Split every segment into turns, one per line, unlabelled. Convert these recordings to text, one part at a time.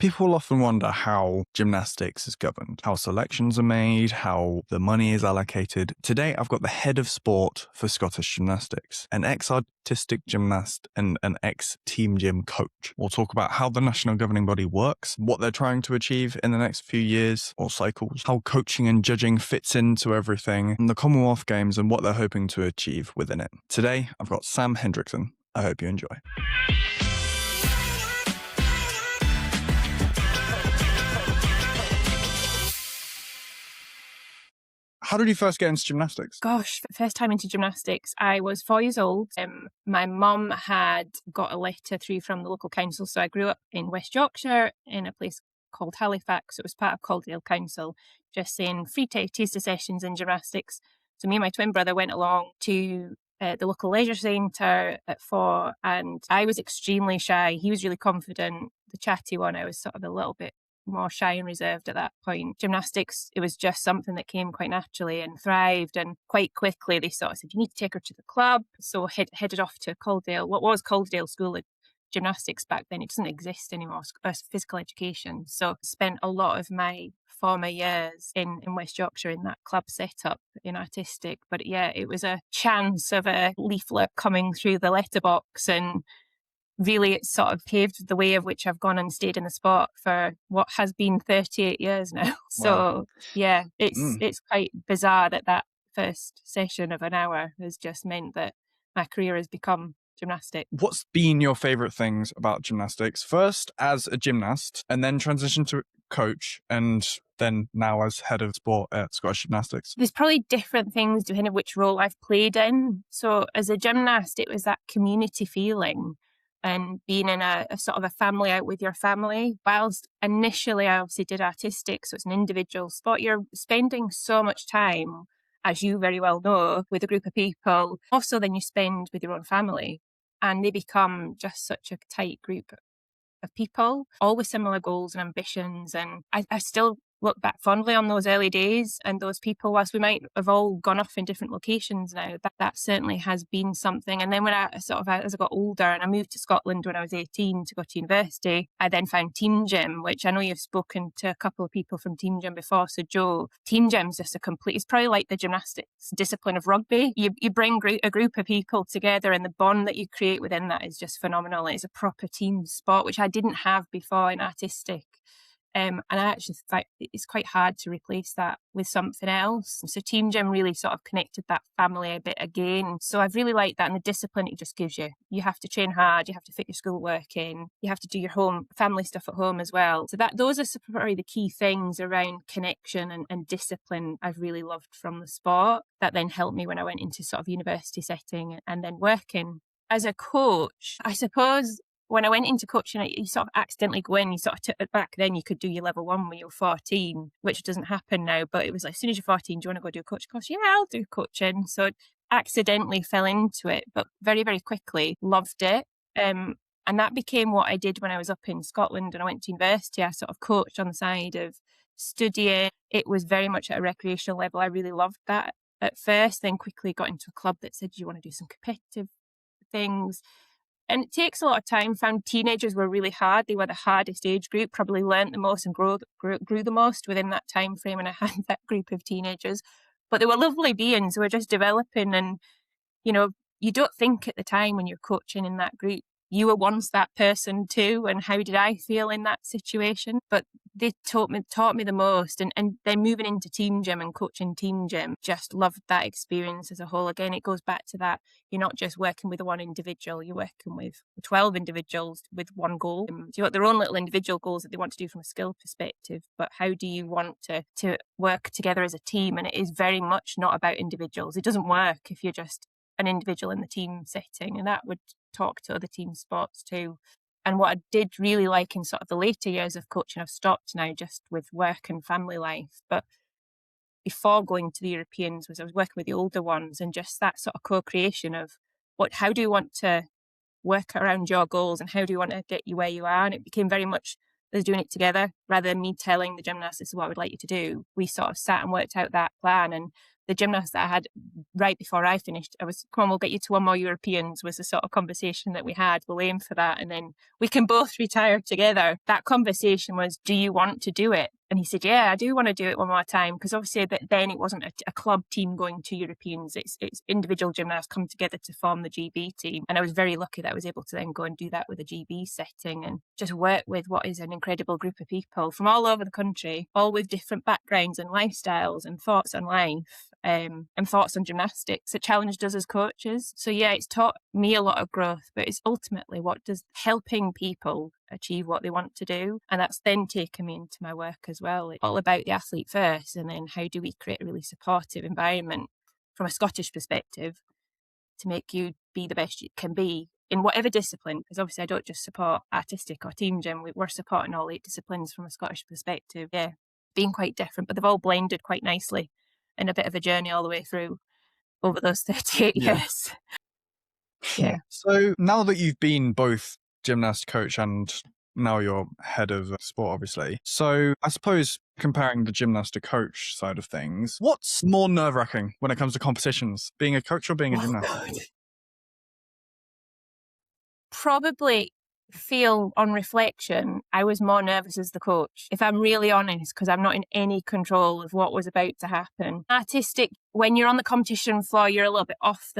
People often wonder how gymnastics is governed, how selections are made, how the money is allocated. Today, I've got the head of sport for Scottish Gymnastics, an ex-artistic gymnast and an ex-TeamGym coach. We'll talk about how the national governing body works, what they're trying to achieve in the next few years or cycles, how coaching and judging fits into everything, and the Commonwealth Games and what they're hoping to achieve within it. Today, I've got Sam Hendrikson. I hope you enjoy. How did you first get into gymnastics?
Gosh, first time into gymnastics, I was 4 years old. My mum had got a letter through from the local council. So I grew up in West Yorkshire in a place called Halifax. It was part of Calderdale Council, just saying free taster sessions in gymnastics. So me and my twin brother went along to the local leisure centre at 4, and I was extremely shy. He was really confident, the chatty one. I was sort of a little bit more shy and reserved at that point. Gymnastics, it was just something that came quite naturally and thrived, and quite quickly they sort of said, you need to take her to the club. So headed off to Calderdale, what was Calderdale School of Gymnastics back then. It doesn't exist anymore, physical education. So spent a lot of my former years in West Yorkshire in that club setup in artistic. But yeah, it was a chance of a leaflet coming through the letterbox, and really, it sort of paved the way of which I've gone and stayed in the sport for what has been 38 years now. So, yeah, it's quite bizarre that first session of an hour has just meant that my career has become gymnastics.
What's been your favourite things about gymnastics? First as a gymnast, and then transition to coach, and then now as head of sport at Scottish Gymnastics?
There's probably different things depending on which role I've played in. So as a gymnast, it was that community feeling and being in a sort of a family out with your family. Whilst initially I obviously did artistic, so it's an individual sport, you're spending so much time, as you very well know, with a group of people, also than you spend with your own family. And they become just such a tight group of people, all with similar goals and ambitions. And I still look back fondly on those early days and those people, whilst we might have all gone off in different locations now, that certainly has been something. And then when as I got older and I moved to Scotland when I was 18 to go to university, I then found TeamGym, which I know you've spoken to a couple of people from TeamGym before. So Joe, TeamGym's just it's probably like the gymnastics discipline of rugby. You bring a group of people together, and the bond that you create within that is just phenomenal. It's a proper team sport, which I didn't have before in artistic. And I actually think it's quite hard to replace that with something else. So TeamGym really sort of connected that family a bit again. So I've really liked that, and the discipline it just gives you. You have to train hard, you have to fit your schoolwork in, you have to do your family stuff at home as well. So those are probably the key things around connection and discipline I've really loved from the sport. That then helped me when I went into sort of university setting and then working. As a coach, I suppose when I went into coaching, you sort of accidentally go in, back then you could do your level 1 when you were 14, which doesn't happen now, but it was like, as soon as you're 14, do you want to go do a coach course? Yeah, I'll do coaching. So accidentally fell into it, but very, very quickly loved it. And that became what I did when I was up in Scotland and I went to university. I sort of coached on the side of studying. It was very much at a recreational level. I really loved that at first, then quickly got into a club that said, do you want to do some competitive things? And it takes a lot of time. Found teenagers were really hard. They were the hardest age group, probably learnt the most and grew the most within that time frame. And I had that group of teenagers. But they were lovely beings who were just developing. And, you don't think at the time when you're coaching in that group, you were once that person too. And how did I feel in that situation? But they taught me the most. And then moving into TeamGym and coaching TeamGym, just loved that experience as a whole. Again, it goes back to that. You're not just working with one individual, you're working with 12 individuals with one goal. You've got their own little individual goals that they want to do from a skill perspective, but how do you want to work together as a team? And it is very much not about individuals. It doesn't work if you're just an individual in the team setting, and that would talk to other team sports too. And what I did really like in sort of the later years of coaching, I've stopped now just with work and family life, but before going to the Europeans I was working with the older ones, and just that sort of co-creation of how do you want to work around your goals and how do you want to get you where you are? And it became very much us doing it together rather than me telling the gymnast, this is what I would like you to do. We sort of sat and worked out that plan, and the gymnast that I had right before I finished, I was, come on, we'll get you to one more Europeans, was the sort of conversation that we had. We'll aim for that, and then we can both retire together. That conversation was, do you want to do it? And he said, yeah, I do want to do it one more time. Because obviously then it wasn't a club team going to Europeans. It's individual gymnasts come together to form the GB team. And I was very lucky that I was able to then go and do that with a GB setting and just work with what is an incredible group of people from all over the country, all with different backgrounds and lifestyles and thoughts on life. And thoughts on gymnastics. It challenged us as coaches. So yeah, it's taught me a lot of growth, but it's ultimately what does helping people achieve what they want to do. And that's then taken me into my work as well. It's all about the athlete first, and then how do we create a really supportive environment from a Scottish perspective to make you be the best you can be in whatever discipline, because obviously I don't just support artistic or team gym. We're supporting all 8 disciplines from a Scottish perspective. Yeah, being quite different, but they've all blended quite nicely in a bit of a journey all the way through over those 38 years. Yeah.
So now that you've been both gymnast coach and now you're head of sport, obviously. So I suppose comparing the gymnast to coach side of things, what's more nerve-wracking when it comes to competitions, being a coach or being a gymnast?
Probably feel on reflection, I was more nervous as the coach, if I'm really honest, because I'm not in any control of what was about to happen. Artistic, when you're on the competition floor, you're a little bit off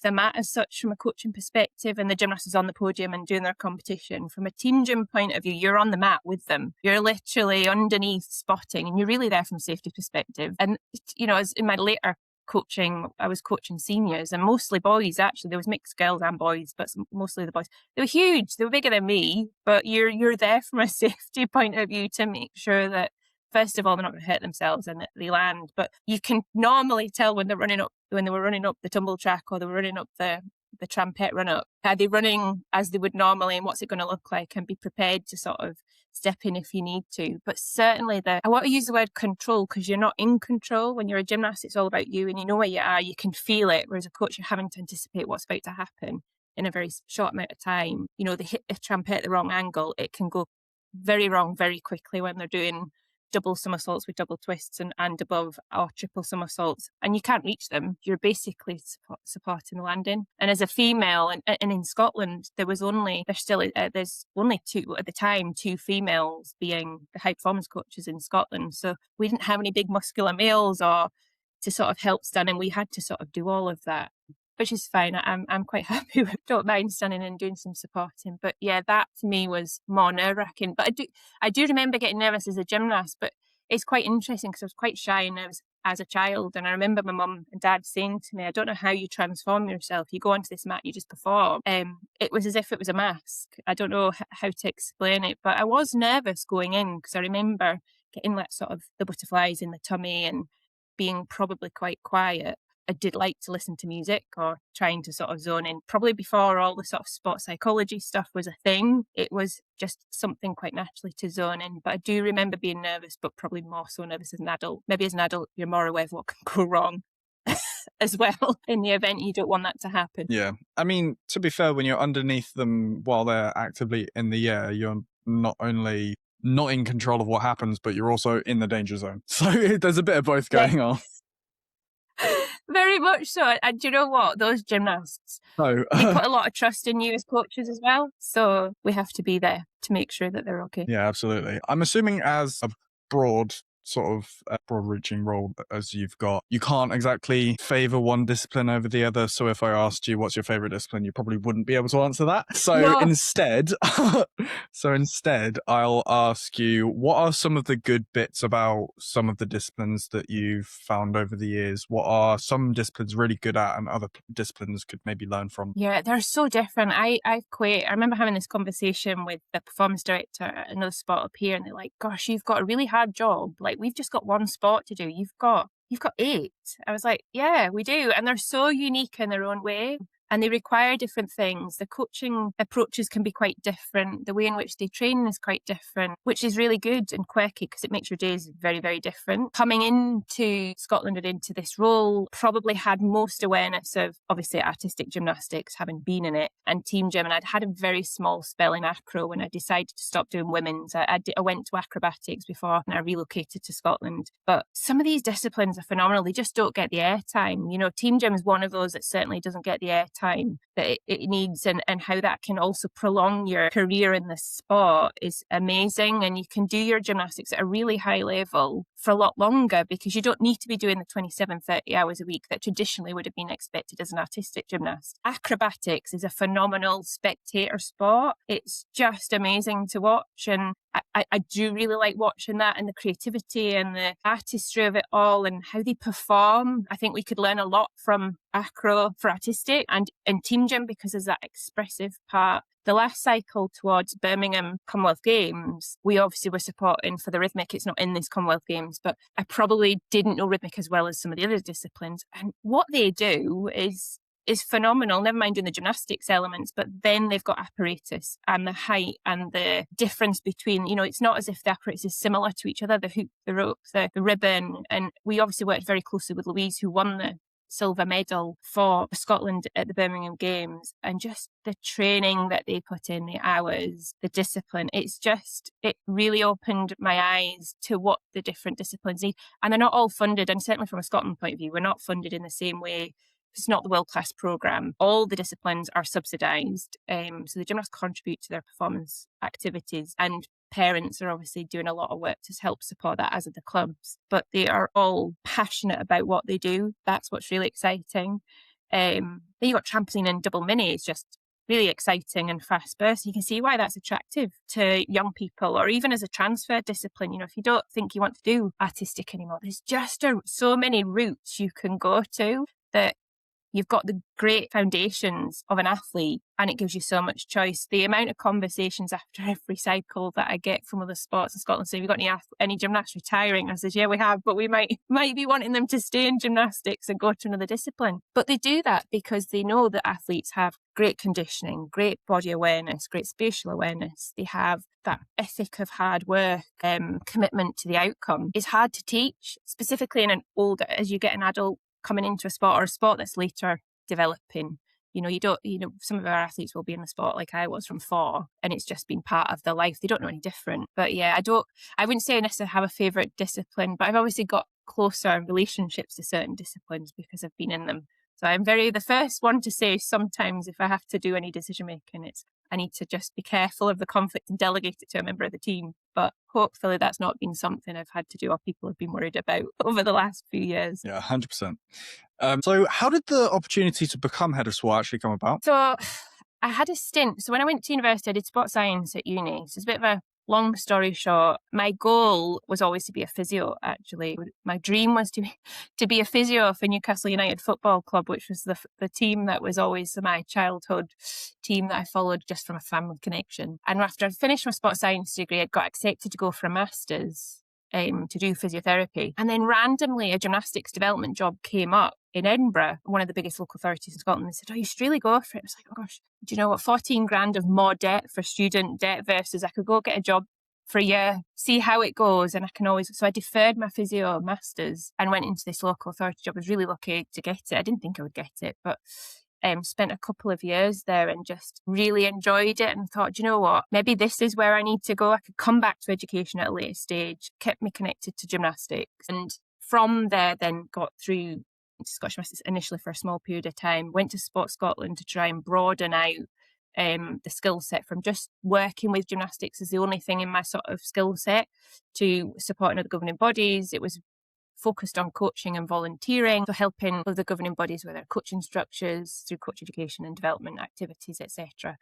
the mat as such from a coaching perspective, and the gymnast is on the podium and doing their competition. From a team gym point of view, you're on the mat with them. You're literally underneath spotting, and you're really there from a safety perspective. And, you know, as in my later coaching, I was coaching seniors and mostly boys. Actually, there was mixed girls and boys, but mostly the boys. They were huge, they were bigger than me, but you're there from a safety point of view to make sure that first of all they're not going to hurt themselves and that they land. But you can normally tell when they were running up the tumble track, or they were running up the trampette run up, are they running as they would normally, and what's it going to look like, and be prepared to sort of step in if you need to. But certainly I want to use the word control, because you're not in control. When you're a gymnast, it's all about you and you know where you are, you can feel it. Whereas a coach, you're having to anticipate what's about to happen in a very short amount of time. You know, they hit the trampette at the wrong angle, it can go very wrong very quickly when they're doing double somersaults with double twists and above, or triple somersaults, and you can't reach them. You're basically supporting the landing. And as a female, and in Scotland, there's only 2 at the time, 2 females being the high performance coaches in Scotland. So we didn't have any big muscular males or to sort of help stand, and we had to sort of do all of that, which is fine. I'm quite happy with, don't mind standing and doing some supporting. But yeah, that for me was more nerve-wracking. But I do remember getting nervous as a gymnast, but it's quite interesting because I was quite shy and nervous as a child. And I remember my mum and dad saying to me, I don't know how you transform yourself. You go onto this mat, you just perform. It was as if it was a mask. I don't know how to explain it, but I was nervous going in because I remember getting that sort of the butterflies in the tummy and being probably quite quiet. I did like to listen to music or trying to sort of zone in. Probably before all the sort of sport psychology stuff was a thing, it was just something quite naturally to zone in. But I do remember being nervous, but probably more so nervous as an adult. Maybe as an adult, you're more aware of what can go wrong as well in the event you don't want that to happen.
Yeah. I mean, to be fair, when you're underneath them while they're actively in the air, you're not only not in control of what happens, but you're also in the danger zone. So there's a bit of both going on.
Very much so. And do you know what? Those gymnasts, they put a lot of trust in you as coaches as well. So we have to be there to make sure that they're okay.
Yeah, absolutely. I'm assuming as a broad reaching role as you've got, you can't exactly favor one discipline over the other. So if I asked you what's your favorite discipline, you probably wouldn't be able to answer that. So
No.
instead, I'll ask you, what are some of the good bits about some of the disciplines that you've found over the years? What are some disciplines really good at and other disciplines could maybe learn from?
Yeah, they're so different. I remember having this conversation with the performance director at another spot up here, and they're like, gosh, you've got a really hard job. Like, we've just got one sport to do. You've got 8. I was like, yeah, we do. And they're so unique in their own way. and they require different things. The coaching approaches can be quite different. The way in which they train is quite different, which is really good and quirky because it makes your days very, very different. Coming into Scotland and into this role, probably had most awareness of, obviously, artistic gymnastics, having been in it, and TeamGym. And I'd had a very small spell in acro when I decided to stop doing women's. I went to acrobatics before and I relocated to Scotland. But some of these disciplines are phenomenal. They just don't get the airtime. You know, TeamGym is one of those that certainly doesn't get the airtime that it needs, and how that can also prolong your career in the sport is amazing. And you can do your gymnastics at a really high level for a lot longer because you don't need to be doing the 27, 30 hours a week that traditionally would have been expected as an artistic gymnast. Acrobatics is a phenomenal spectator sport. It's just amazing to watch, and I do really like watching that, and the creativity and the artistry of it all and how they perform. I think we could learn a lot from acro for artistic and TeamGym because there's that expressive part. The last cycle towards Birmingham Commonwealth Games, we obviously were supporting for the rhythmic. It's not in this Commonwealth Games, but I probably didn't know rhythmic as well as some of the other disciplines. And what they do is phenomenal, never mind doing the gymnastics elements, but then they've got apparatus and the height and the difference between, you know, it's not as if the apparatus is similar to each other, the hoop, the rope, the ribbon. And we obviously worked very closely with Louise, who won the silver medal for Scotland at the Birmingham Games, and just the training that they put in, the hours, the discipline. It really opened my eyes to what the different disciplines need. And they're not all funded, and certainly from a Scotland point of view, we're not funded in the same way. It's not the world-class programme. All the disciplines are subsidised. So the gymnasts contribute to their performance activities, and parents are obviously doing a lot of work to help support that, as are the clubs. But they are all passionate about what they do. That's what's really exciting. Then you've got trampoline and double mini. It's just really exciting and fast-burst. You can see why that's attractive to young people, or even as a transfer discipline. You know, if you don't think you want to do artistic anymore, there's just so many routes you can go to that you've got the great foundations of an athlete, and it gives you so much choice. The amount of conversations after every cycle that I get from other sports in Scotland saying, have you got any gymnasts retiring? I says, yeah, we have, but we might be wanting them to stay in gymnastics and go to another discipline. But they do that because they know that athletes have great conditioning, great body awareness, great spatial awareness. They have that ethic of hard work, commitment to the outcome. It's hard to teach, specifically as you get an adult coming into a sport, or a sport that's later developing. You know, some of our athletes will be in the sport like I was from 4, and it's just been part of their life. They don't know any different. But yeah, I wouldn't say I necessarily have a favourite discipline, but I've obviously got closer relationships to certain disciplines because I've been in them. So I'm the first one to say sometimes if I have to do any decision making, I need to just be careful of the conflict and delegate it to a member of the team. But hopefully that's not been something I've had to do or people have been worried about over the last few years.
Yeah, 100%. So how did the opportunity to become head of sport actually come about?
So I had a stint. So when I went to university, I did sports science at uni. So it's a bit of a long story short. My goal was always to be a physio, actually. My dream was to be a physio for Newcastle United Football Club, which was the team that was always my childhood team that I followed just from a family connection. And after I finished my sports science degree, I got accepted to go for a master's to do physiotherapy. And then randomly a gymnastics development job came up in Edinburgh, one of the biggest local authorities in Scotland. They said, oh, you should really go for it. I was like, oh gosh, do you know what? 14 grand of more debt for student debt versus I could go get a job for a year, see how it goes. And so I deferred my physio masters and went into this local authority job. I was really lucky to get it. I didn't think I would get it, but spent a couple of years there and just really enjoyed it and thought, do you know what, maybe this is where I need to go. I could come back to education at a later stage, kept me connected to gymnastics. And from there then got through Scottish Gymnastics initially for a small period of time, went to Sport Scotland to try and broaden out the skill set from just working with gymnastics as the only thing in my sort of skill set to supporting other governing bodies. It was focused on coaching and volunteering, so helping other governing bodies with their coaching structures through coach education and development activities, etc.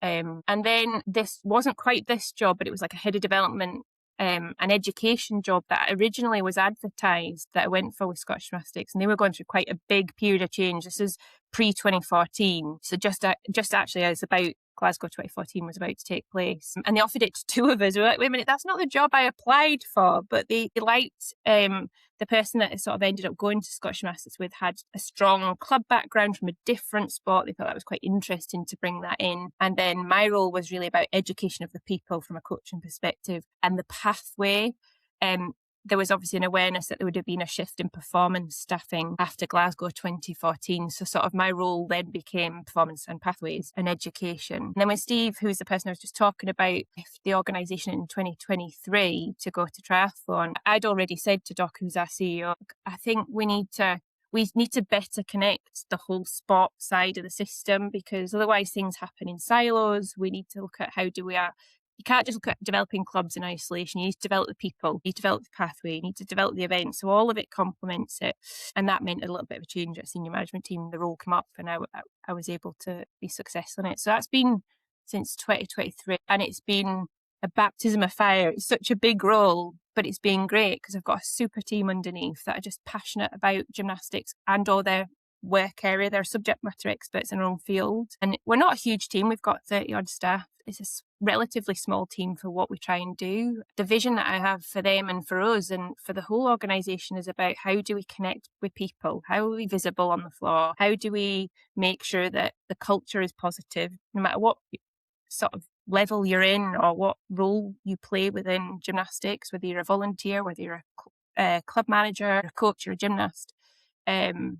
And then this wasn't quite this job, but it was like a head of development, an education job that originally was advertised that I went for with Scottish Gymnastics, and they were going through quite a big period of change. This is pre-2014, so just actually as about Glasgow 2014 was about to take place. And they offered it to 2 of us. We were like, wait a minute, that's not the job I applied for. But they liked the person that sort of ended up going to Scottish Gymnastics with had a strong club background from a different sport. They thought that was quite interesting to bring that in. And then my role was really about education of the people from a coaching perspective and the pathway. There was obviously an awareness that there would have been a shift in performance staffing after Glasgow 2014. So sort of my role then became performance and pathways and education. And then when Steve, who's the person I was just talking about, left the organisation in 2023 to go to triathlon, I'd already said to Doc, who's our CEO, I think we need to better connect the whole sport side of the system, because otherwise things happen in silos. We need to look at you can't just look at developing clubs in isolation. You need to develop the people, you need to develop the pathway, you need to develop the event. So all of it complements it. And that meant a little bit of a change at senior management team. The role came up and I was able to be successful in it. So that's been since 2023. And it's been a baptism of fire. It's such a big role, but it's been great because I've got a super team underneath that are just passionate about gymnastics and all their work area. They're subject matter experts in their own field. And we're not a huge team. We've got 30 odd staff. It's a relatively small team for what we try and do. The vision that I have for them and for us and for the whole organisation is about how do we connect with people? How are we visible on the floor? How do we make sure that the culture is positive, no matter what sort of level you're in or what role you play within gymnastics, whether you're a volunteer, whether you're a club manager, a coach, or a gymnast, and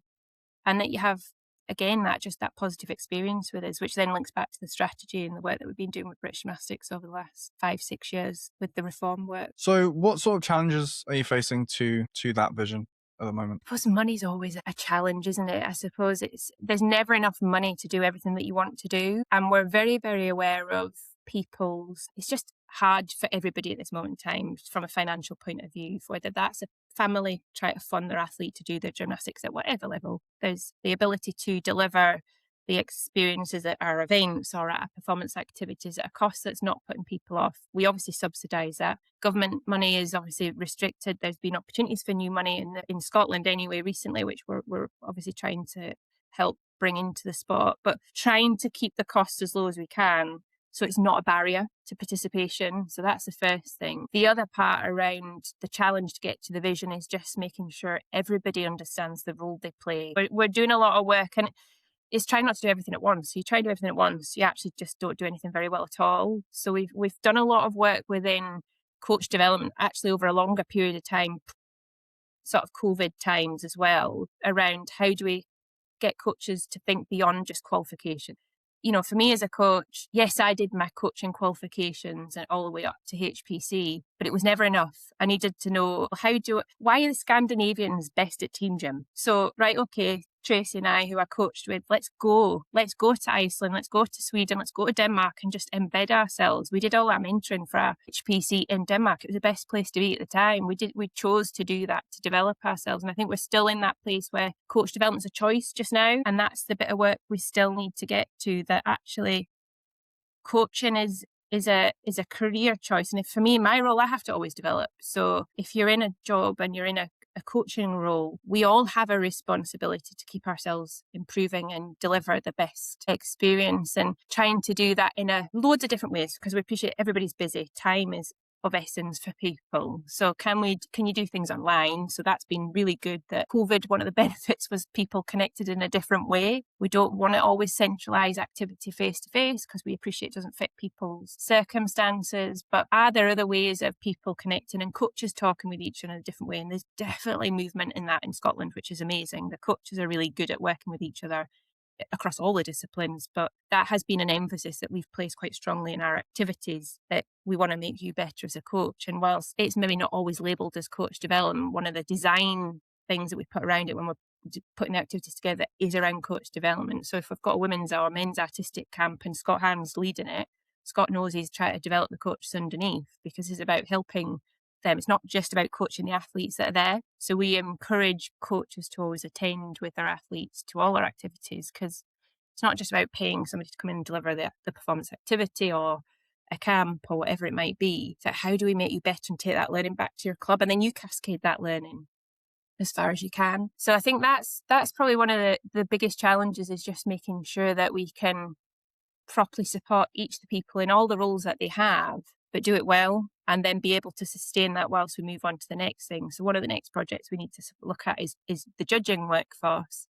that you have, again, that positive experience with us, which then links back to the strategy and the work that we've been doing with British Gymnastics over the last 5-6 years with the reform work.
So what sort of challenges are you facing to that vision at the moment?
I suppose money's always a challenge, isn't it? I suppose there's never enough money to do everything that you want to do. And we're very, very aware of it's just hard for everybody at this moment in time from a financial point of view, whether that's a family trying to fund their athlete to do their gymnastics at whatever level. There's the ability to deliver the experiences at our events or at our performance activities at a cost that's not putting people off. We obviously subsidise that. Government money is obviously restricted. There's been opportunities for new money in Scotland anyway recently, which we're obviously trying to help bring into the sport, but trying to keep the costs as low as we can so it's not a barrier to participation. So that's the first thing. The other part around the challenge to get to the vision is just making sure everybody understands the role they play. We're doing a lot of work, and it's trying not to do everything at once. You try to do everything at once, you actually just don't do anything very well at all. So we've done a lot of work within coach development, actually over a longer period of time, sort of COVID times as well, around how do we get coaches to think beyond just qualification. You know, for me as a coach, yes, I did my coaching qualifications and all the way up to HPC, but it was never enough. I needed to know why are the Scandinavians best at TeamGym? So, right, okay, Tracy and I, who I coached with, let's go to Iceland, let's go to Sweden, let's go to Denmark and just embed ourselves. We did all our mentoring for our HPC in Denmark. It was the best place to be at the time. We chose to do that to develop ourselves. And I think we're still in that place where coach development's a choice just now. And that's the bit of work we still need to get to, that actually coaching is a career choice. And for me, my role, I have to always develop. So if you're in a job and you're in a coaching role, we all have a responsibility to keep ourselves improving and deliver the best experience, and trying to do that in loads of different ways, because we appreciate everybody's busy. Time is of essence for people. So can you do things online? So that's been really good. That COVID, one of the benefits was people connected in a different way. We don't want to always centralise activity face to face because we appreciate it doesn't fit people's circumstances. But are there other ways of people connecting and coaches talking with each other in a different way? And there's definitely movement in that in Scotland, which is amazing. The coaches are really good at working with each other across all the disciplines, but that has been an emphasis that we've placed quite strongly in our activities, that we want to make you better as a coach. And whilst it's maybe not always labelled as coach development, one of the design things that we put around it when we're putting the activities together is around coach development. So if we've got a women's or men's artistic camp and Scott Hand's leading it, Scott knows he's trying to develop the coaches underneath, because it's about helping them. It's not just about coaching the athletes that are there. So we encourage coaches to always attend with their athletes to all our activities, because it's not just about paying somebody to come in and deliver the performance activity or a camp or whatever it might be. So how do we make you better and take that learning back to your club, and then you cascade that learning as far as you can. So I think that's probably one of the biggest challenges, is just making sure that we can properly support each of the people in all the roles that they have, but do it well, and then be able to sustain that whilst we move on to the next thing. So one of the next projects we need to look at is the judging workforce,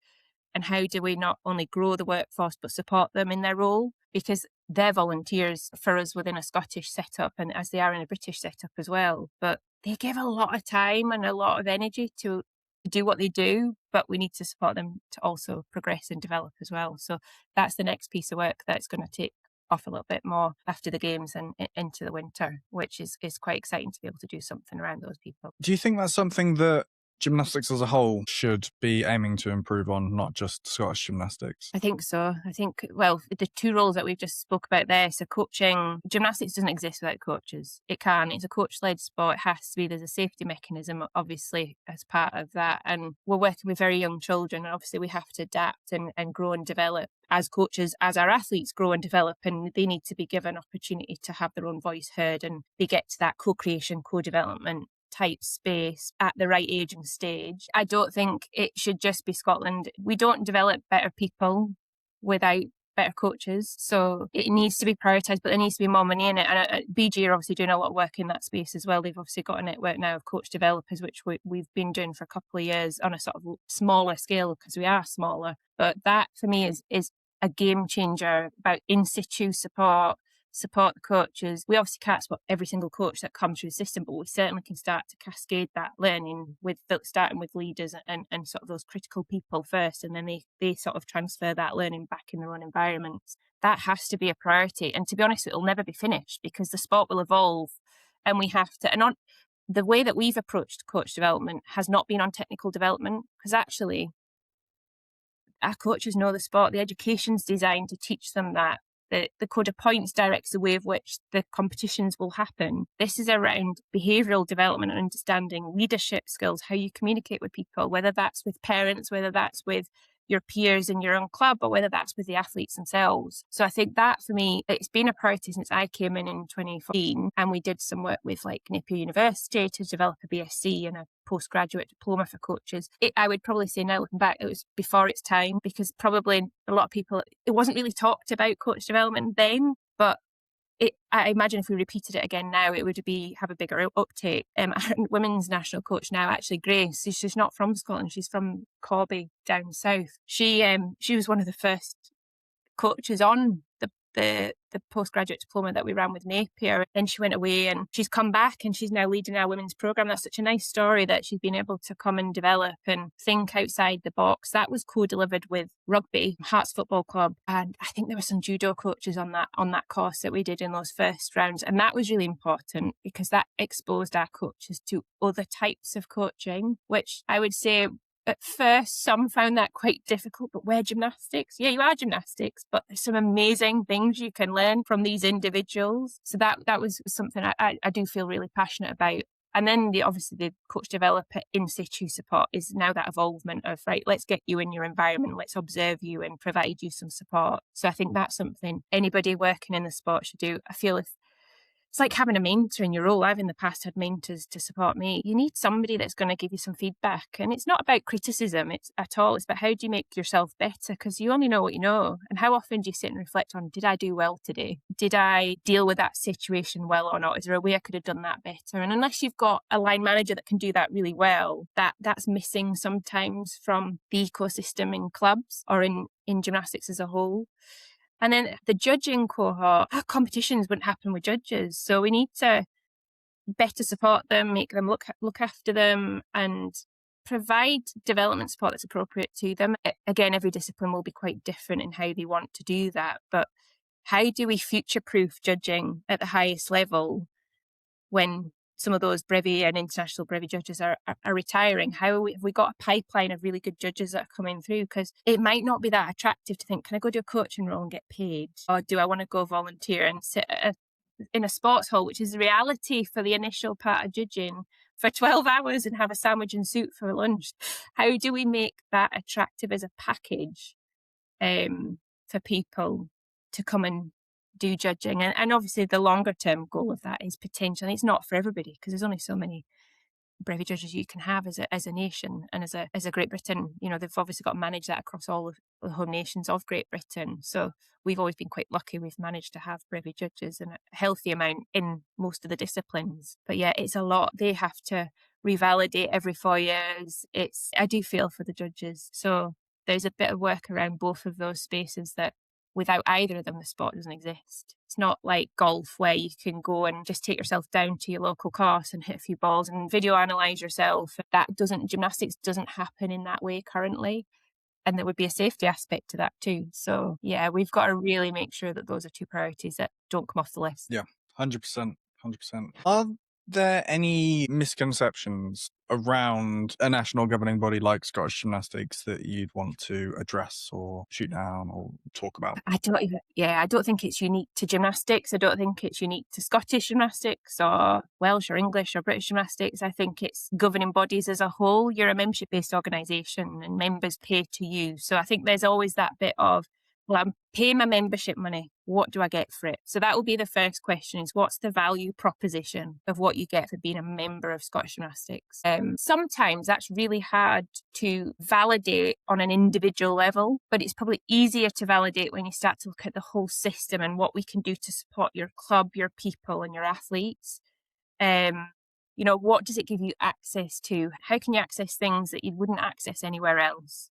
and how do we not only grow the workforce but support them in their role, because they're volunteers for us within a Scottish setup, and as they are in a British setup as well. But they give a lot of time and a lot of energy to do what they do, but we need to support them to also progress and develop as well. So that's the next piece of work that's going to take off a little bit more after the games and into the winter, which is quite exciting to be able to do something around those people.
Do you think that's something that gymnastics as a whole should be aiming to improve on, not just Scottish gymnastics?
I think so. I think, well, the two roles that we've just spoke about there, so coaching, gymnastics doesn't exist without coaches. It can. It's a coach-led sport. It has to be. There's a safety mechanism, obviously, as part of that. And we're working with very young children, and obviously we have to adapt and grow and develop as coaches, as our athletes grow and develop, and they need to be given opportunity to have their own voice heard, and they get to that co-creation, co-development type space at the right age and stage. I don't think it should just be Scotland. We don't develop better people without better coaches, so it needs to be prioritised, but there needs to be more money in it. And BG are obviously doing a lot of work in that space as well. They've obviously got a network now of coach developers, which we've been doing for a couple of years on a sort of smaller scale, because we are smaller. But that for me is a game changer about in situ support the coaches. We obviously can't support every single coach that comes through the system, but we certainly can start to cascade that learning with starting with leaders and sort of those critical people first, and then they sort of transfer that learning back in their own environments. That has to be a priority, and to be honest, it'll never be finished because the sport will evolve, and we have to. And on the way that we've approached coach development has not been on technical development, because actually our coaches know the sport. The education's designed to teach them that. The code of points directs the way of which the competitions will happen. This is around behavioural development and understanding leadership skills, how you communicate with people, whether that's with parents, whether that's with your peers in your own club, or whether that's with the athletes themselves. So I think that for me, it's been a priority since I came in 2014, and we did some work with like Napier University to develop a BSc and a postgraduate diploma for coaches. I would probably say now, looking back, it was before its time, because probably a lot of people, it wasn't really talked about coach development then, but I imagine if we repeated it again now, it would have a bigger uptake. Our women's national coach now, actually Grace, she's not from Scotland, she's from Corby down south. She was one of the first coaches on the postgraduate diploma that we ran with Napier. Then she went away and she's come back and she's now leading our women's programme. That's such a nice story that she's been able to come and develop and think outside the box. That was co-delivered with rugby, Hearts Football Club, and I think there were some judo coaches on that course that we did in those first rounds. And that was really important because that exposed our coaches to other types of coaching, which I would say at first, some found that quite difficult, but we're gymnastics. Yeah, you are gymnastics, but there's some amazing things you can learn from these individuals. So that was something I do feel really passionate about. And then obviously the coach developer in situ support is now that evolvement of, right, let's get you in your environment, let's observe you and provide you some support. So I think that's something anybody working in the sport should do. I feel it's like having a mentor in your role. I've in the past had mentors to support me. You need somebody that's going to give you some feedback. And it's not about criticism at all. It's about how do you make yourself better? Because you only know what you know. And how often do you sit and reflect on, did I do well today? Did I deal with that situation well or not? Is there a way I could have done that better? And unless you've got a line manager that can do that really well, that's missing sometimes from the ecosystem in clubs or in gymnastics as a whole. And then the judging cohort, our competitions wouldn't happen with judges. So we need to better support them, make them look after them and provide development support that's appropriate to them. Again, every discipline will be quite different in how they want to do that. But how do we future-proof judging at the highest level when some of those brevet and international brevet judges are retiring? How have we got a pipeline of really good judges that are coming through? Because it might not be that attractive to think, can I go do a coaching role and get paid? Or do I want to go volunteer and sit in a sports hall, which is the reality for the initial part of judging, for 12 hours and have a sandwich and soup for lunch? How do we make that attractive as a package for people to come and do judging? And obviously the longer term goal of that is potentially, it's not for everybody because there's only so many brevy judges you can have as a nation and as a Great Britain. You know, they've obviously got to manage that across all of the home nations of Great Britain. So we've always been quite lucky. We've managed to have brevy judges and a healthy amount in most of the disciplines. But yeah, it's a lot. They have to revalidate every 4 years. I do feel for the judges. So there's a bit of work around both of those spaces that without either of them, the sport doesn't exist. It's not like golf where you can go and just take yourself down to your local course and hit a few balls and video analyse yourself. Gymnastics doesn't happen in that way currently. And there would be a safety aspect to that too. So yeah, we've got to really make sure that those are two priorities that don't come off the list.
Yeah, 100%. 100%. Are there any misconceptions around a national governing body like Scottish Gymnastics that you'd want to address or shoot down or talk about?
I don't think it's unique to gymnastics. I don't think it's unique to Scottish gymnastics or Welsh or English or British gymnastics. I think it's governing bodies as a whole. You're a membership-based organisation and members pay to you. So I think there's always that bit of, well, I'm paying my membership money. What do I get for it? So that will be the first question, is what's the value proposition of what you get for being a member of Scottish Gymnastics? Sometimes that's really hard to validate on an individual level, but it's probably easier to validate when you start to look at the whole system and what we can do to support your club, your people and your athletes. You know, what does it give you access to? How can you access things that you wouldn't access anywhere else?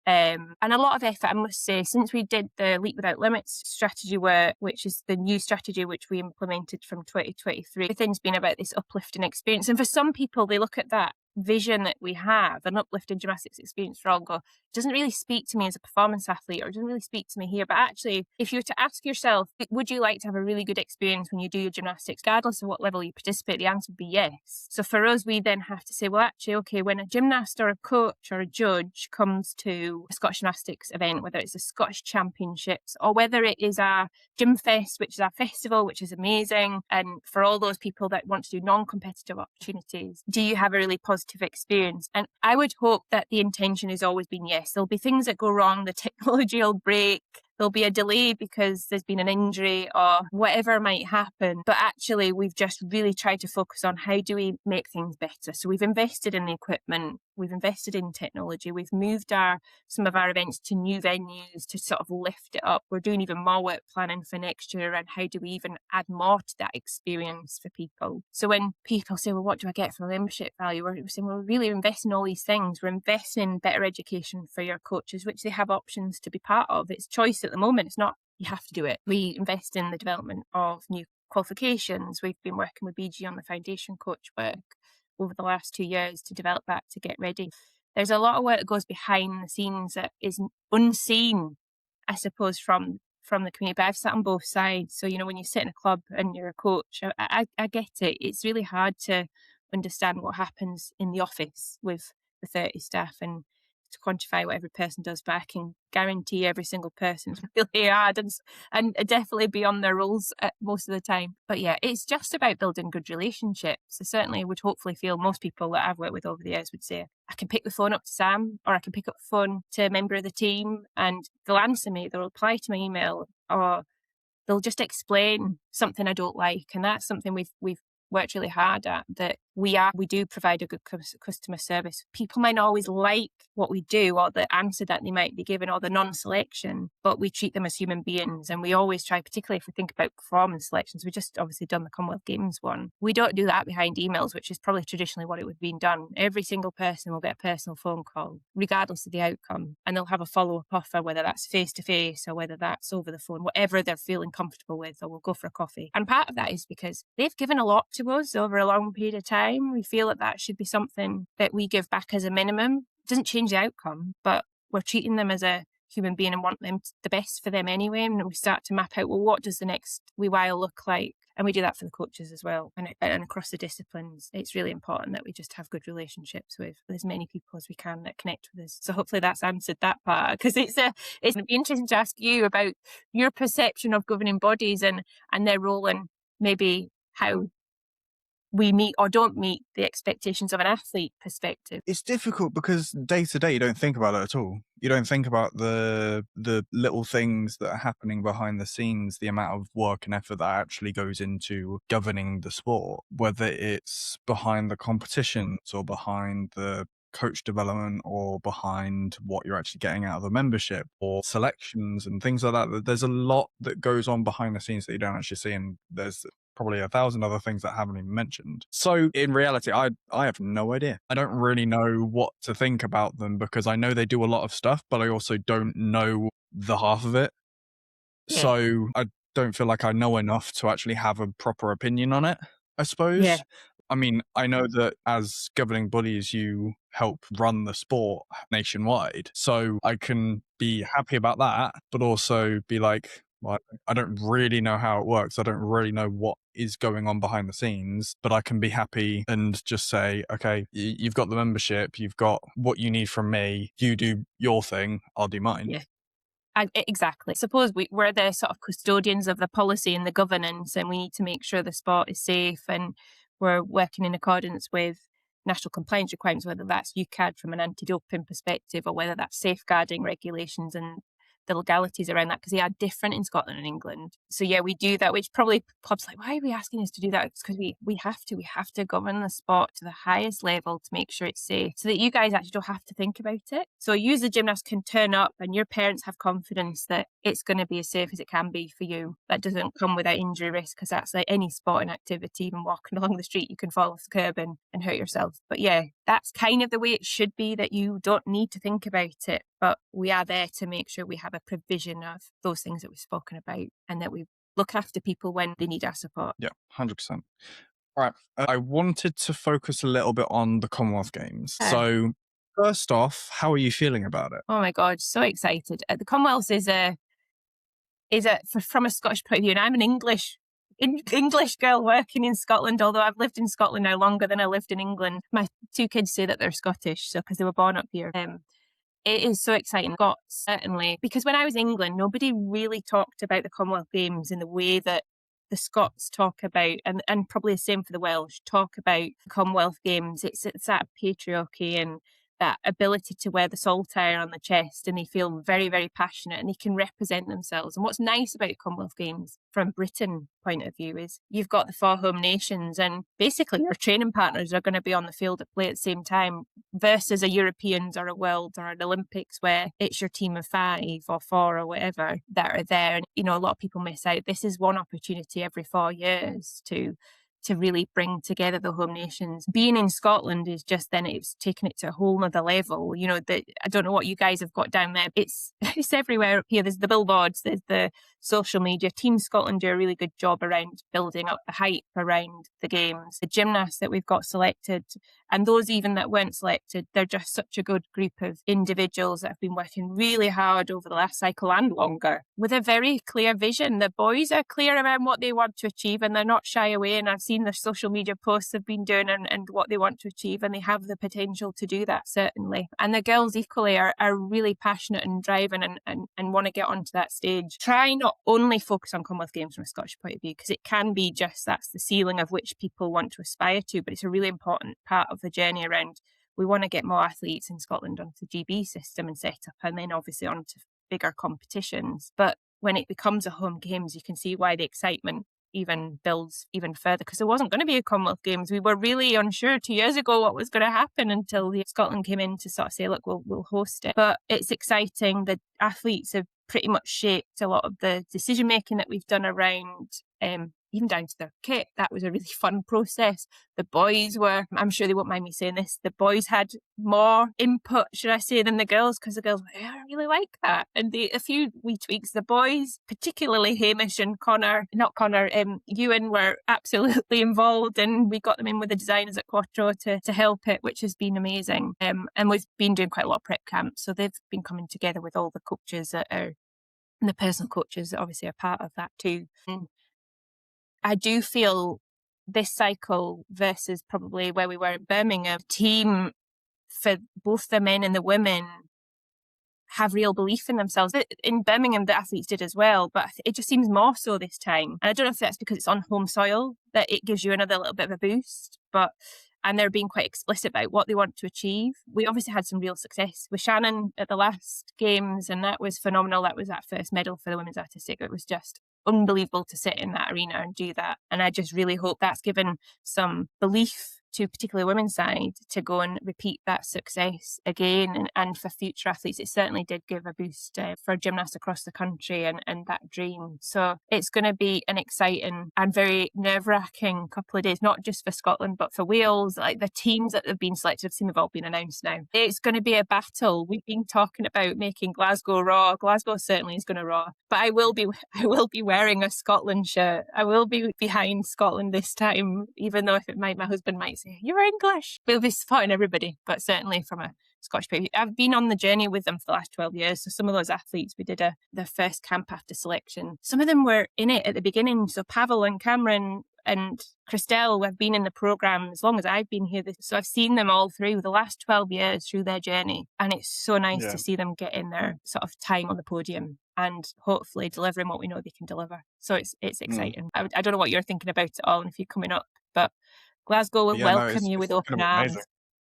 And a lot of effort, I must say, since we did the Leap Without Limits strategy work, which is the new strategy which we implemented from 2023, everything's been about this uplifting experience. And for some people, they look at that vision that we have, an uplifting gymnastics experience for all, and go, it doesn't really speak to me as a performance athlete, or it doesn't really speak to me here. But actually, if you were to ask yourself, would you like to have a really good experience when you do your gymnastics, regardless of what level you participate, the answer would be yes. So for us, we then have to say, well, actually, okay, when a gymnast or a coach or a judge comes to a Scottish Gymnastics event, whether it's the Scottish Championships or whether it is our Gym Fest, which is our festival, which is amazing, and for all those people that want to do non-competitive opportunities, do you have a really positive experience? And I would hope that the intention has always been yes. There'll be things that go wrong, the technology will break, there'll be a delay because there's been an injury or whatever might happen. But actually, we've just really tried to focus on how do we make things better. So we've invested in the equipment, we've invested in technology, we've moved some of our events to new venues to sort of lift it up. We're doing even more work planning for next year around how do we even add more to that experience for people. So when people say, well, what do I get for a membership value? We're saying, well, we're really investing in all these things. We're investing in better education for your coaches, which they have options to be part of. It's choice at the moment. It's not you have to do it. We invest in the development of new qualifications. We've been working with BG on the foundation coach work over the last 2 years to develop that to get ready. There's a lot of work that goes behind the scenes that is unseen, I suppose, from the community. But I've sat on both sides. So, you know, when you sit in a club and you're a coach, I get it. It's really hard to understand what happens in the office with the 30 staff and to quantify what every person does, but I can guarantee every single person is really hard and definitely beyond their roles most of the time. But yeah, it's just about building good relationships. I certainly would hopefully feel most people that I've worked with over the years would say, I can pick the phone up to Sam or I can pick up the phone to a member of the team and they'll answer me, they'll reply to my email or they'll just explain something I don't like. And that's something we've worked really hard at, that we do provide a good customer service. People might not always like what we do or the answer that they might be given or the non-selection, but we treat them as human beings. And we always try, particularly if we think about performance selections, we just obviously done the Commonwealth Games one. We don't do that behind emails, which is probably traditionally what it would have been done. Every single person will get a personal phone call, regardless of the outcome. And they'll have a follow-up offer, whether that's face-to-face or whether that's over the phone, whatever they're feeling comfortable with, or we'll go for a coffee. And part of that is because they've given a lot to us over a long period of time. We feel that should be something that we give back as a minimum. It doesn't change the outcome, but we're treating them as a human being and want them the best for them anyway. And we start to map out, well, what does the next wee while look like? And we do that for the coaches as well. And across the disciplines, it's really important that we just have good relationships with as many people as we can that connect with us. So hopefully that's answered that part, because it's going to be interesting to ask you about your perception of governing bodies and their role and maybe how we meet or don't meet the expectations of an athlete perspective.
It's difficult because day to day you don't think about it at all. You don't think about the little things that are happening behind the scenes, the amount of work and effort that actually goes into governing the sport, whether it's behind the competitions or behind the coach development or behind what you're actually getting out of a membership or selections and things like that. There's a lot that goes on behind the scenes that you don't actually see, and there's probably 1,000 other things that I haven't even mentioned. So in reality, I have no idea. I don't really know what to think about them because I know they do a lot of stuff, but I also don't know the half of it.
Yeah.
So I don't feel like I know enough to actually have a proper opinion on it, I suppose.
Yeah.
I mean, I know that as governing bodies, you help run the sport nationwide. So I can be happy about that, but also be like, well, I don't really know how it works. I don't really know what is going on behind the scenes, but I can be happy and just say, okay, you've got the membership, you've got what you need from me, you do your thing, I'll do mine.
Yeah. Exactly. Suppose we're the sort of custodians of the policy and the governance, and we need to make sure the sport is safe and we're working in accordance with national compliance requirements, whether that's UCAD from an anti-doping perspective or whether that's safeguarding regulations and the legalities around that, because they are different in Scotland and England. So yeah, we do that, which probably clubs like, why are we asking us to do that? It's because we have to govern the sport to the highest level to make sure it's safe so that you guys actually don't have to think about it. So you as a gymnast can turn up and your parents have confidence that it's going to be as safe as it can be for you. That doesn't come without injury risk, because that's like any sporting activity. Even walking along the street, you can fall off the curb and hurt yourself. But yeah, that's kind of the way it should be, that you don't need to think about it. But we are there to make sure we have a provision of those things that we've spoken about and that we look after people when they need our support.
Yeah, 100%. All right. I wanted to focus a little bit on the Commonwealth Games. So first off, how are you feeling about it?
Oh my God, so excited. The Commonwealth is from a Scottish point of view, and I'm an English girl working in Scotland, although I've lived in Scotland now longer than I lived in England. My two kids say that they're Scottish, so because they were born up here. It is so exciting. Scots, certainly, because when I was in England, nobody really talked about the Commonwealth Games in the way that the Scots talk about, and probably the same for the Welsh, talk about the Commonwealth Games. It's that patriarchy and that ability to wear the saltire on the chest, and they feel very, very passionate and they can represent themselves. And what's nice about the Commonwealth Games from Britain point of view is you've got the 4 home nations, and basically your training partners are going to be on the field at play at the same time, versus a Europeans or a World or an Olympics where it's your team of 5 or 4 or whatever that are there. And, you know, a lot of people miss out. This is one opportunity every 4 years to really bring together the home nations. Being in Scotland is just, then it's taken it to a whole nother level. You know, I don't know what you guys have got down there. It's everywhere up here. There's the billboards, there's the social media. Team Scotland do a really good job around building up the hype around the games. The gymnasts that we've got selected, and those even that weren't selected, they're just such a good group of individuals that have been working really hard over the last cycle and longer with a very clear vision. The boys are clear around what they want to achieve and they're not shy away. And I've seen their social media posts they've been doing and what they want to achieve, and they have the potential to do that, certainly. And the girls equally are really passionate and driving and want to get onto that stage. Try not only focus on Commonwealth Games from a Scottish point of view, because it can be just that's the ceiling of which people want to aspire to, but it's a really important part of the journey around we want to get more athletes in Scotland onto the GB system and set up, and then obviously onto bigger competitions. But when it becomes a home games, you can see why the excitement even builds even further, because there wasn't going to be a Commonwealth Games. We were really unsure 2 years ago what was going to happen until Scotland came in to sort of say, look, we'll host it. But it's exciting. The athletes have pretty much shaped a lot of the decision making that we've done around even down to their kit. That was a really fun process. The boys were, I'm sure they won't mind me saying this, the boys had more input, should I say, than the girls, because the girls were, yeah, I really like that. And a few wee tweaks. The boys, particularly Hamish and Ewan, were absolutely involved, and we got them in with the designers at Quattro to help it, which has been amazing. And we've been doing quite a lot of prep camps, so they've been coming together with all the coaches that are, and the personal coaches that obviously are part of that too. And I do feel this cycle versus probably where we were in Birmingham, team for both the men and the women have real belief in themselves. In Birmingham, the athletes did as well, but it just seems more so this time. And I don't know if that's because it's on home soil that it gives you another little bit of a boost, and they're being quite explicit about what they want to achieve. We obviously had some real success with Shannon at the last games, and that was phenomenal. That was that first medal for the women's artistic. It was just unbelievable to sit in that arena and do that. And I just really hope that's given some belief to particularly women's side to go and repeat that success again. And for future athletes, it certainly did give a boost for gymnasts across the country and that dream. So it's going to be an exciting and very nerve-wracking couple of days, not just for Scotland, but for Wales. Like the teams that have been selected, I've seen they've all been announced now. It's going to be a battle. We've been talking about making Glasgow raw. Glasgow certainly is going to raw. But I will be wearing a Scotland shirt. I will be behind Scotland this time, even though my husband might say, "You're English." We'll be supporting everybody, but certainly from a Scottish point of view. I've been on the journey with them for the last 12 years. So some of those athletes, we did their first camp after selection. Some of them were in it at the beginning. So Pavel and Cameron and Christelle have been in the programme as long as I've been here. So I've seen them all through the last 12 years through their journey. And it's so nice to see them get in their sort of time on the podium and hopefully delivering what we know they can deliver. So it's exciting. I don't know what you're thinking about it all and if you're coming up, but Glasgow will welcome you with open arms.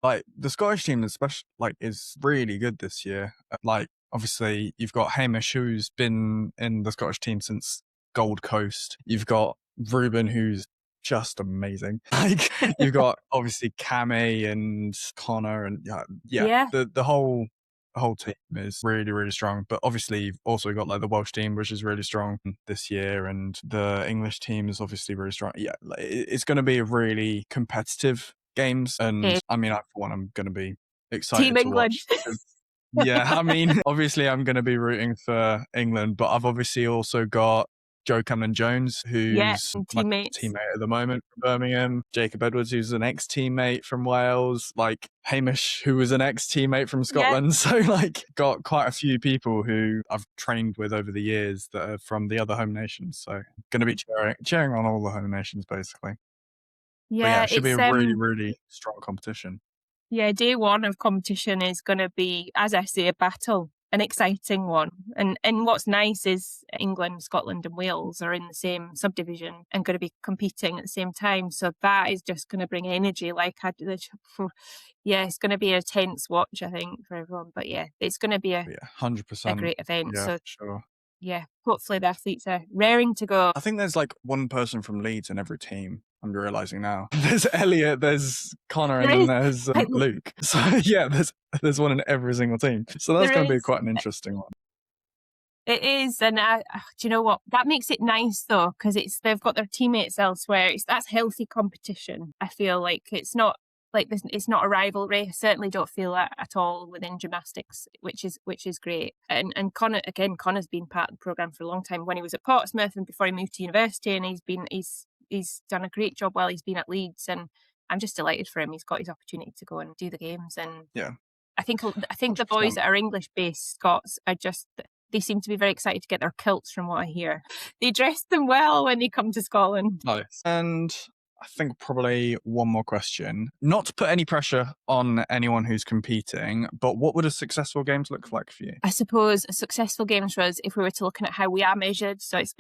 Like the Scottish team, especially, like, is really good this year. Like, obviously, you've got Hamish, who's been in the Scottish team since Gold Coast. You've got Ruben, who's just amazing. Like, you've got obviously Cammy and Connor, and the whole team is really, really strong. But obviously, you've also got like the Welsh team, which is really strong this year, and the English team is obviously really strong. Yeah, it's going to be a really competitive games, and I mean, for one, I'm going to be excited
Team
to
England.
watch. Yeah, I mean, obviously, I'm going to be rooting for England, but I've obviously also got Joe Cameron-Jones, who's my teammate at the moment from Birmingham, Jacob Edwards, who's an ex-teammate from Wales, like Hamish, who was an ex-teammate from Scotland. So, like, got quite a few people who I've trained with over the years that are from the other home nations. So, going to be cheering on all the home nations, basically. Yeah, it should be a really, really strong competition.
Yeah, day one of competition is going to be, as I say, a battle, an exciting one. And what's nice is England, Scotland and Wales are in the same subdivision and going to be competing at the same time. So that is just going to bring energy. It's going to be a tense watch, I think, for everyone. But yeah, it's going to be
100%.
a great event.
Yeah,
so
sure.
Yeah, hopefully the athletes are raring to go.
I think there's like one person from Leeds in every team. I'm realising now. There's Elliot, there's Connor, and then there's Luke. So yeah, there's one in every single team. So that's going to be quite an interesting one.
It is, and do you know what? That makes it nice though, because they've got their teammates elsewhere. That's healthy competition. I feel like it's not like this. It's not a rivalry. I certainly don't feel that at all within gymnastics, which is great. And Connor's been part of the programme for a long time. When he was at Portsmouth and before he moved to university, and he's done a great job while he's been at Leeds, and I'm just delighted for him. He's got his opportunity to go and do the games, and I think 100%. The boys that are English-based Scots are they seem to be very excited to get their kilts, from what I hear. They dress them well when they come to Scotland.
Nice. And I think probably one more question. Not to put any pressure on anyone who's competing, but what would a successful games look like for you?
I suppose a successful games for us, if we were to looking at how we are measured, so it's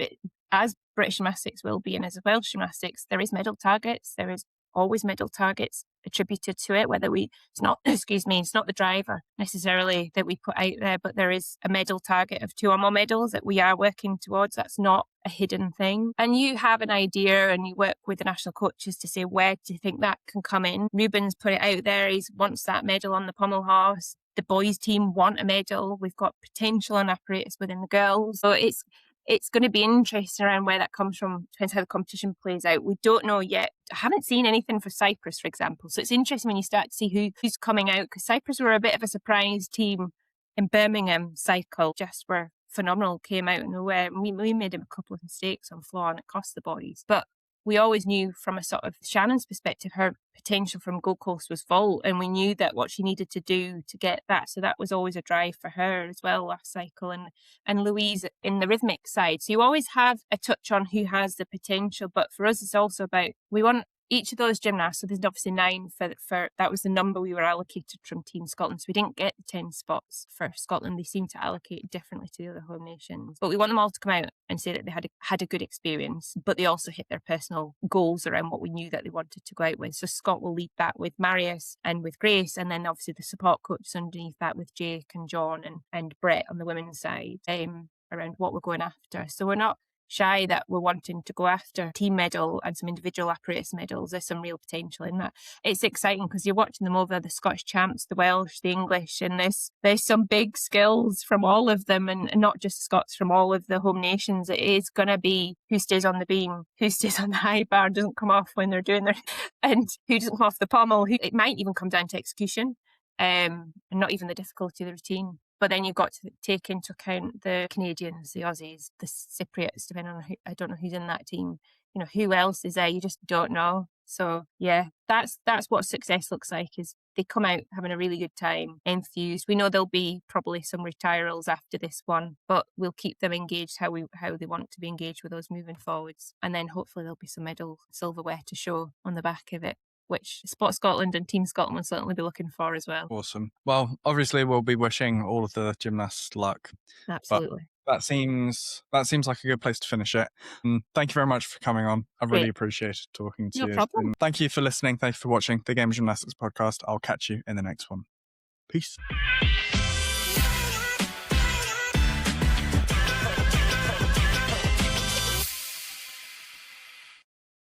as British gymnastics will be and as Welsh gymnastics, there is medal targets. There is always medal targets attributed to it, it's not the driver necessarily that we put out there, but there is a medal target of 2 or more medals that we are working towards. That's not a hidden thing. And you have an idea and you work with the national coaches to say, where do you think that can come in? Ruben's put it out there. He wants that medal on the pommel horse. The boys team want a medal. We've got potential and apparatus within the girls. So it's going to be interesting around where that comes from. Depends how the competition plays out. We don't know yet. I haven't seen anything for Cyprus, for example. So it's interesting when you start to see who's coming out, because Cyprus were a bit of a surprise team in Birmingham cycle. Just were phenomenal, came out of nowhere. We made a couple of mistakes on floor and it cost the boys. But we always knew from a sort of Shannon's perspective, her potential from Gold Coast was vault, and we knew that what she needed to do to get that. So that was always a drive for her as well last cycle, and Louise in the rhythmic side. So you always have a touch on who has the potential, but for us it's also about, we want each of those gymnasts, so there's obviously 9 for that was the number we were allocated from Team Scotland. So we didn't get the 10 spots for Scotland. They seem to allocate differently to the other home nations. But we want them all to come out and say that they had a good experience, but they also hit their personal goals around what we knew that they wanted to go out with. So Scott will lead that with Marius and with Grace, and then obviously the support coaches underneath that with Jake and John and Brett on the women's side, around what we're going after. So we're not shy that we're wanting to go after team medal and some individual apparatus medals. There's some real potential in that. It's exciting because you're watching them over, the Scottish champs, the Welsh, the English, and there's some big skills from all of them, and not just Scots, from all of the home nations. It is going to be who stays on the beam, who stays on the high bar, doesn't come off when they're doing their, and who doesn't come off the pommel. It might even come down to execution, and not even the difficulty of the routine. But then you've got to take into account the Canadians, the Aussies, the Cypriots, depending on I don't know who's in that team. You know, who else is there? You just don't know. So yeah, that's what success looks like, is they come out having a really good time, enthused. We know there'll be probably some retirals after this one, but we'll keep them engaged how they want to be engaged with us moving forwards. And then hopefully there'll be some medal silverware to show on the back of it, which Sport Scotland and Team Scotland will certainly be looking for as well.
Awesome. Well, obviously we'll be wishing all of the gymnasts luck.
Absolutely.
But that seems like a good place to finish it. Thank you very much for coming on. I really appreciated talking to you.
No problem.
And thank you for listening. Thank you for watching the Game of Gymnastics podcast. I'll catch you in the next one. Peace.